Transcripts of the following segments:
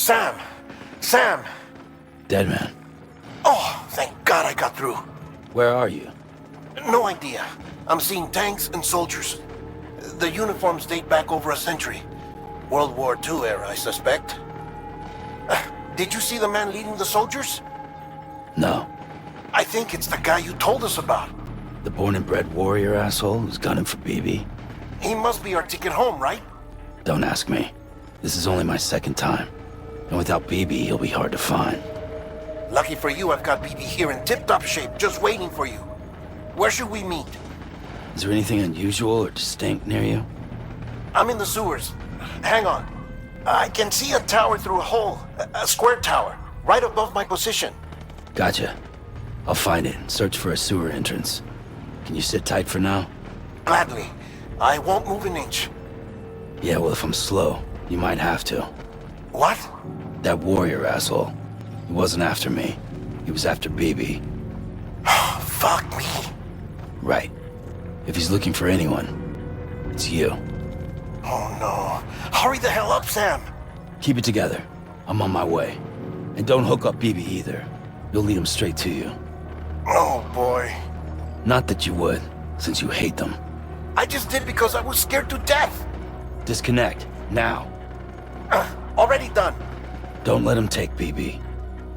Sam! Sam! Deadman. Oh, thank God I got through. Where are you? No idea. I'm seeing tanks and soldiers. The uniforms date back over a century. World War II era, I suspect. Did you see the man leading the soldiers? No. I think it's the guy you told us about. The born and bred warrior asshole who's gunning for BB? He must be our ticket home, right? Don't ask me. This is only my second time. And without BB, he'll be hard to find. Lucky for you, I've got BB here in tip-top shape, just waiting for you. Where should we meet? Is there anything unusual or distinct near you? I'm in the sewers. Hang on. I can see a tower through a hole. A square tower, right above my position. Gotcha. I'll find it and search for a sewer entrance. Can you sit tight for now? Gladly. I won't move an inch. Yeah, well, if I'm slow, you might have to. What? That warrior asshole. He wasn't after me. He was after BB. Fuck me. Right. If he's looking for anyone, it's you. Oh no. Hurry the hell up, Sam. Keep it together. I'm on my way. And don't hook up BB either. You'll lead him straight to you. Oh boy. Not that you would, since you hate them. I just did because I was scared to death. Disconnect, now. Already done. Don't let him take BB.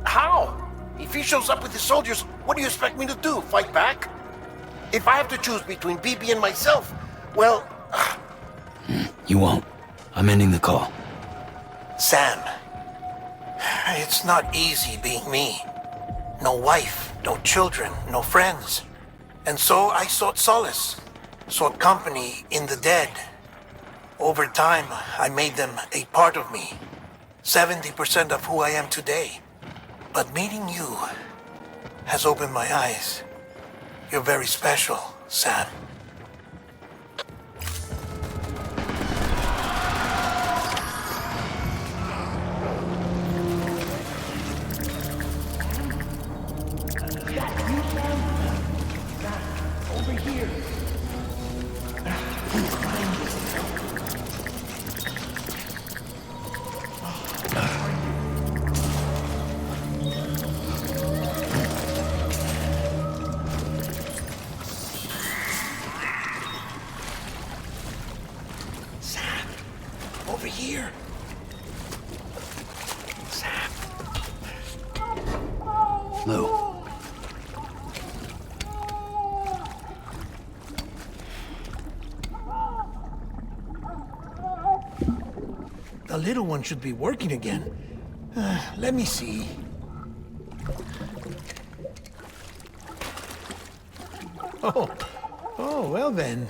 How? If he shows up with his soldiers, what do you expect me to do? Fight back? If I have to choose between BB and myself, well... You won't. I'm ending the call. Sam, it's not easy being me. No wife, no children, no friends. And so I sought solace, sought company in the dead. Over time, I made them a part of me. 70% of who I am today. But meeting you has opened my eyes. You're very special, Sam. Over here. Sam, over here. Sam. Lou. The little one should be working again. Let me see. Oh, well then.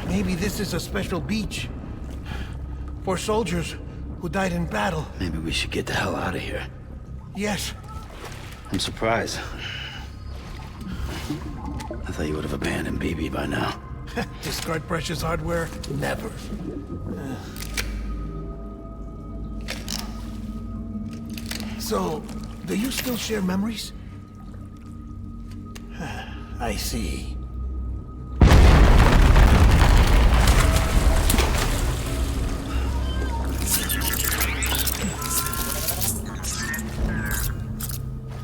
Maybe this is a special beach for soldiers who died in battle. Maybe we should get the hell out of here. Yes. I'm surprised. I thought you would have abandoned BB by now. Discard precious hardware? Never. So, do you still share memories? I see.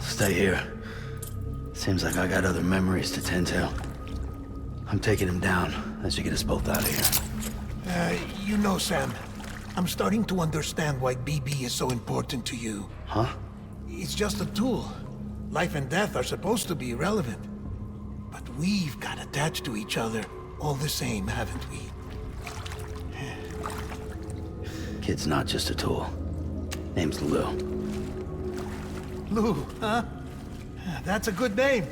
Stay here. Seems like I got other memories to tend to. I'm taking him down. That should get us both out of here. You know, Sam, I'm starting to understand why BB is so important to you. Huh? It's just a tool. Life and death are supposed to be irrelevant. But we've got attached to each other all the same, haven't we? Kid's not just a tool. Name's Lou. Lou, huh? That's a good name.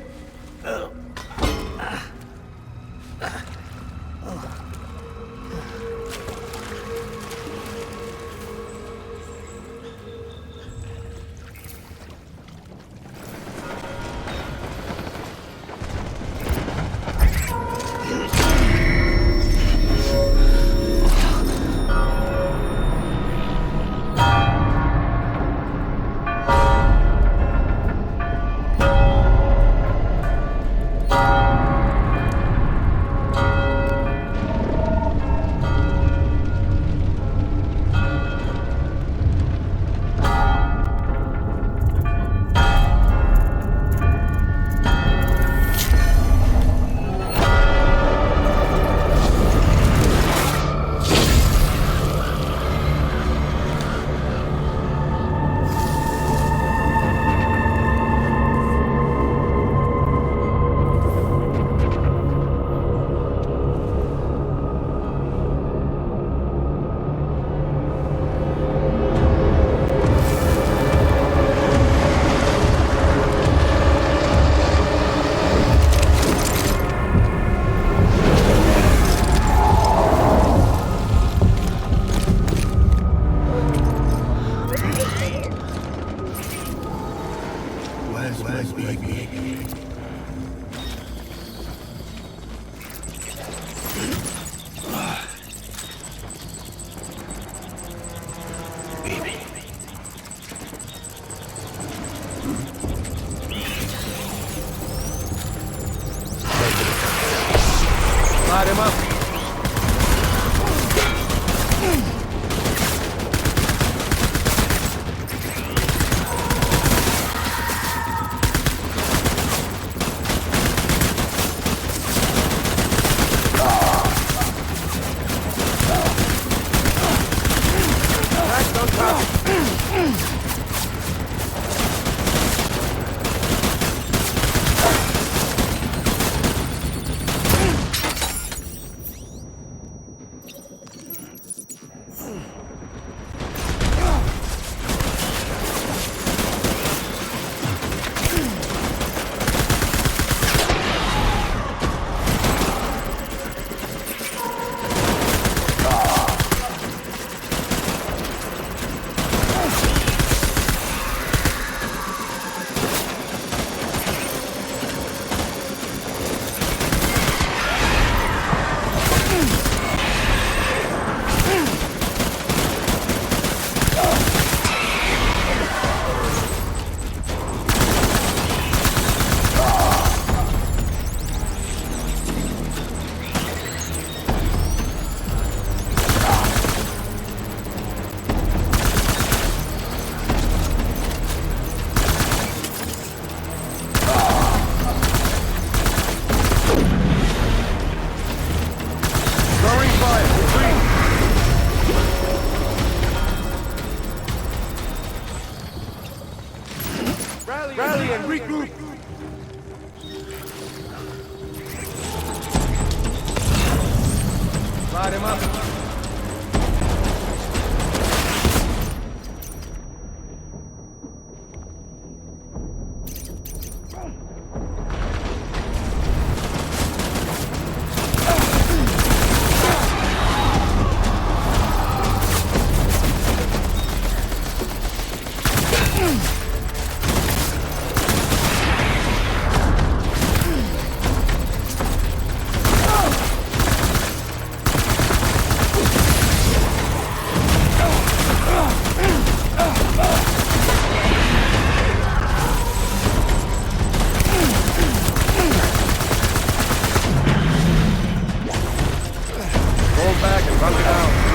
Run it down.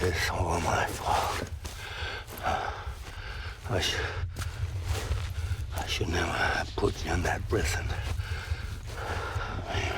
It's all my fault. I should never have put you in that prison. Maybe.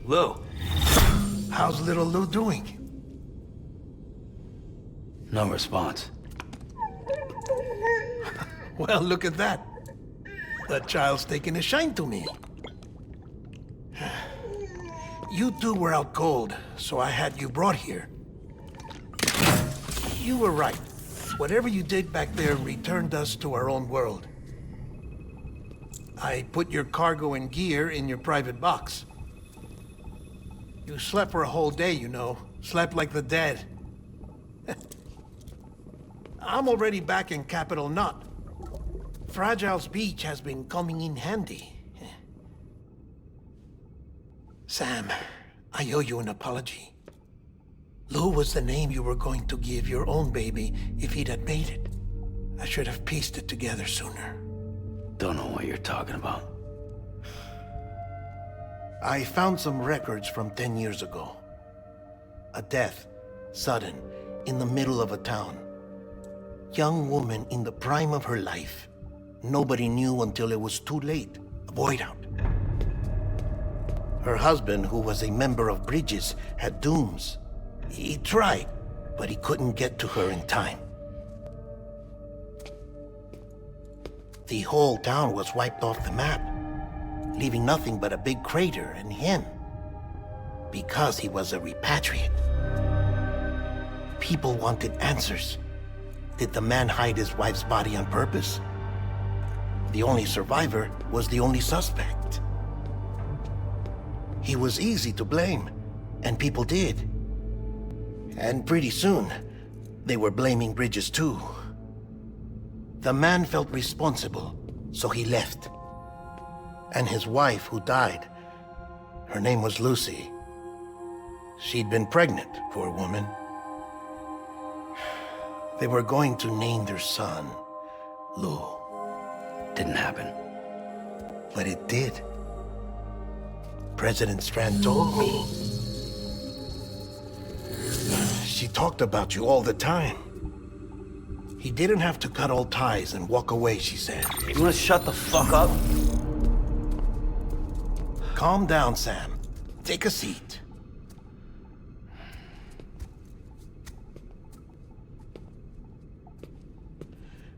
Lou. How's little Lou doing? No response. Well, look at that. The child's taking a shine to me. You two were out cold, so I had you brought here. You were right. Whatever you did back there returned us to our own world. I put your cargo and gear in your private box. You slept for a whole day, you know. Slept like the dead. I'm already back in Capital Knot. Fragile's beach has been coming in handy. Sam, I owe you an apology. Lou was the name you were going to give your own baby if he'd had made it. I should have pieced it together sooner. Don't know what you're talking about. I found some records from 10 years ago. A death, sudden, in the middle of a town. Young woman in the prime of her life. Nobody knew until it was too late. A void out. Her husband, who was a member of Bridges, had dooms. He tried, but he couldn't get to her in time. The whole town was wiped off the map, leaving nothing but a big crater and him, because he was a repatriate. People wanted answers. Did the man hide his wife's body on purpose? The only survivor was the only suspect. He was easy to blame, and people did. And pretty soon, they were blaming Bridges too. The man felt responsible, so he left. And his wife, who died, her name was Lucy. She'd been pregnant, poor woman. They were going to name their son Lou. Didn't happen. But it did. President Strand told me. She talked about you all the time. He didn't have to cut all ties and walk away, she said. You wanna shut the fuck up? Calm down, Sam. Take a seat.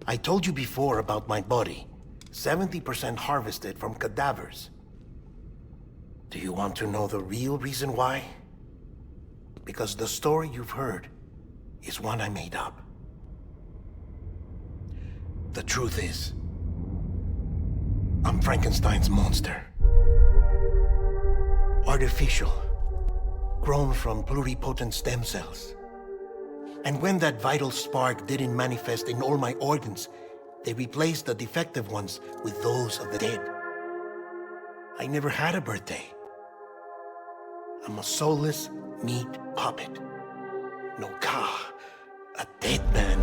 I told you before about my body. 70% harvested from cadavers. Do you want to know the real reason why? Because the story you've heard is one I made up. The truth is, I'm Frankenstein's monster. Artificial, grown from pluripotent stem cells. And when that vital spark didn't manifest in all my organs, they replaced the defective ones with those of the dead. I never had a birthday. I'm a soulless meat puppet. No car, a dead man.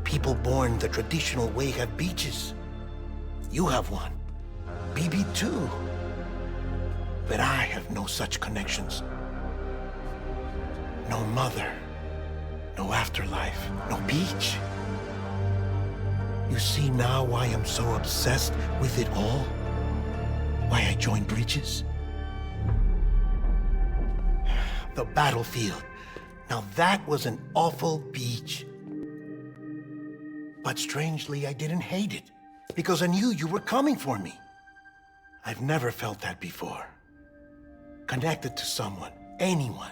People born the traditional way have beaches. You have one. BB too. But I have no such connections. No mother. No afterlife. No beach. You see now why I'm so obsessed with it all? Why I joined Bridges? The battlefield. Now that was an awful beach. But strangely, I didn't hate it, because I knew you were coming for me. I've never felt that before. Connected to someone, anyone.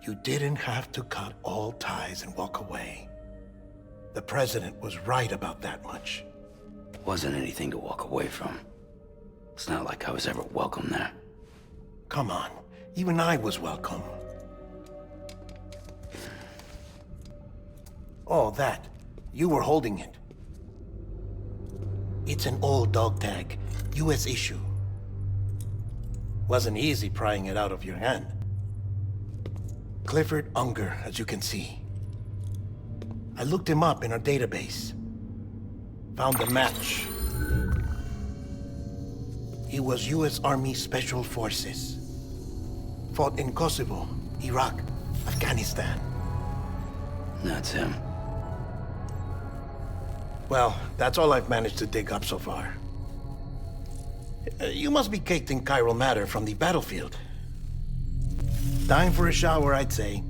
You didn't have to cut all ties and walk away. The president was right about that much. Wasn't anything to walk away from. It's not like I was ever welcome there. Come on, even I was welcome. Oh, that. You were holding it. It's an old dog tag, US issue. Wasn't easy prying it out of your hand. Clifford Unger, as you can see. I looked him up in our database. Found a match. He was US Army Special Forces. Fought in Kosovo, Iraq, Afghanistan. That's him. Well, that's all I've managed to dig up so far. You must be caked in chiral matter from the battlefield. Time for a shower, I'd say.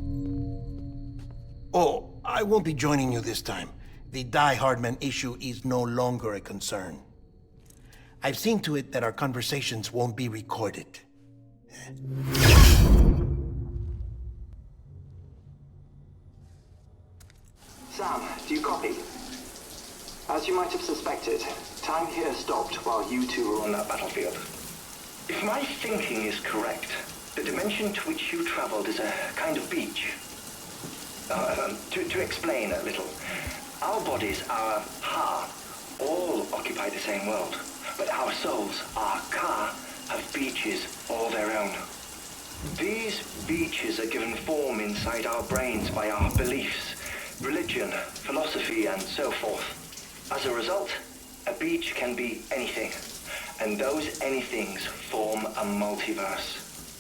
Oh, I won't be joining you this time. The Die Hardman issue is no longer a concern. I've seen to it that our conversations won't be recorded. Sam, do you copy? As you might have suspected, time here stopped while you two were on that battlefield. If my thinking is correct, the dimension to which you traveled is a kind of beach. To explain a little, our bodies, our ha, all occupy the same world, but our souls, our ka, have beaches all their own. These beaches are given form inside our brains by our beliefs, religion, philosophy, and so forth. As a result, a beach can be anything, and those anythings form a multiverse.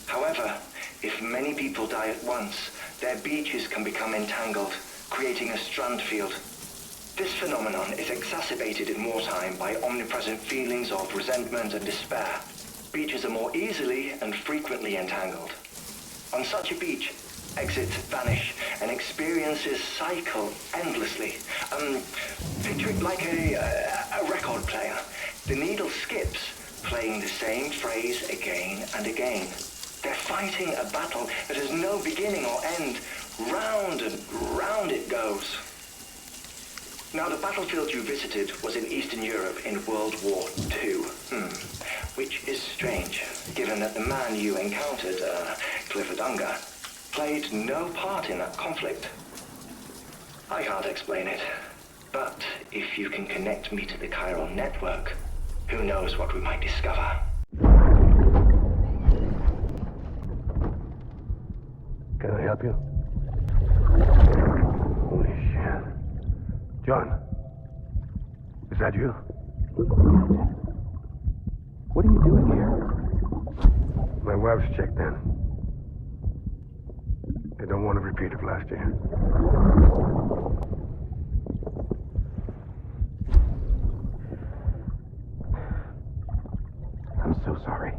However, if many people die at once, their beaches can become entangled, creating a strand field. This phenomenon is exacerbated in wartime by omnipresent feelings of resentment and despair. Beaches are more easily and frequently entangled. On such a beach, exits vanish and experiences cycle endlessly. Picture it like a record player. The needle skips, playing the same phrase again and again. They're fighting a battle that has no beginning or end. Round and round it goes. Now, the battlefield you visited was in Eastern Europe in World War II. Which is strange, given that the man you encountered, Clifford, played no part in that conflict. I can't explain it, but if you can connect me to the chiral network, who knows what we might discover. Can I help you? Holy shit. John, is that you? What are you doing here? My wife's checked in. They don't want a repeat of last year. I'm so sorry.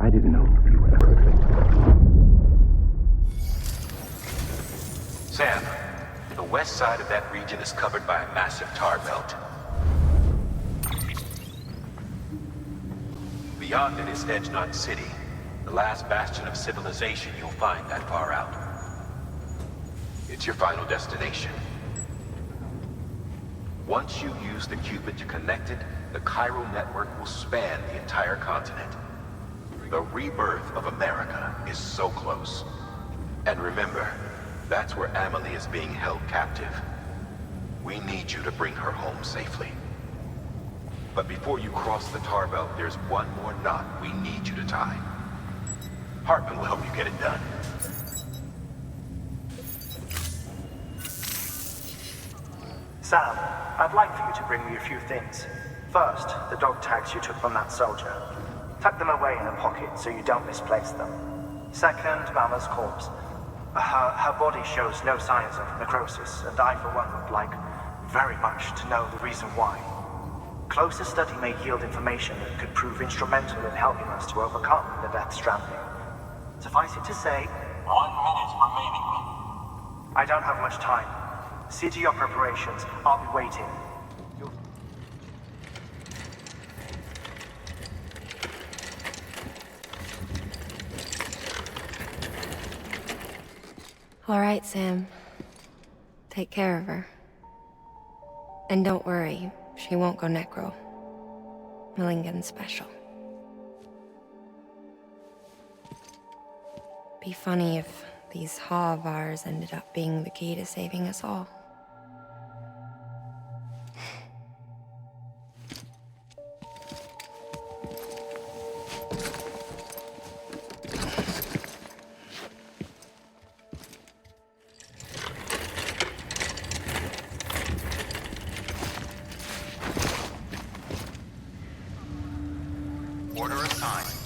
I didn't know you were ever. Sam, the west side of that region is covered by a massive tar belt. Beyond it is Edgenot City, the last bastion of civilization you'll find that far out. It's your final destination. Once you use the Cupid to connect it, the chiral network will span the entire continent. The rebirth of America is so close. And remember, that's where Amelie is being held captive. We need you to bring her home safely. But before you cross the tar belt, there's one more knot we need you to tie. Hartman will help you get it done. Sam, I'd like for you to bring me a few things. First, the dog tags you took from that soldier. Tuck them away in a pocket so you don't misplace them. Second, Mama's corpse. Her body shows no signs of necrosis, and I, for one, would like very much to know the reason why. Closer study may yield information that could prove instrumental in helping us to overcome the Death Stranding. Suffice it to say, 1 minute remaining. I don't have much time. See to your preparations. I'll be waiting. All right, Sam. Take care of her. And don't worry, she won't go necro. Millingan's special. Be funny if these Ha of ours ended up being the key to saving us all. Order assigned.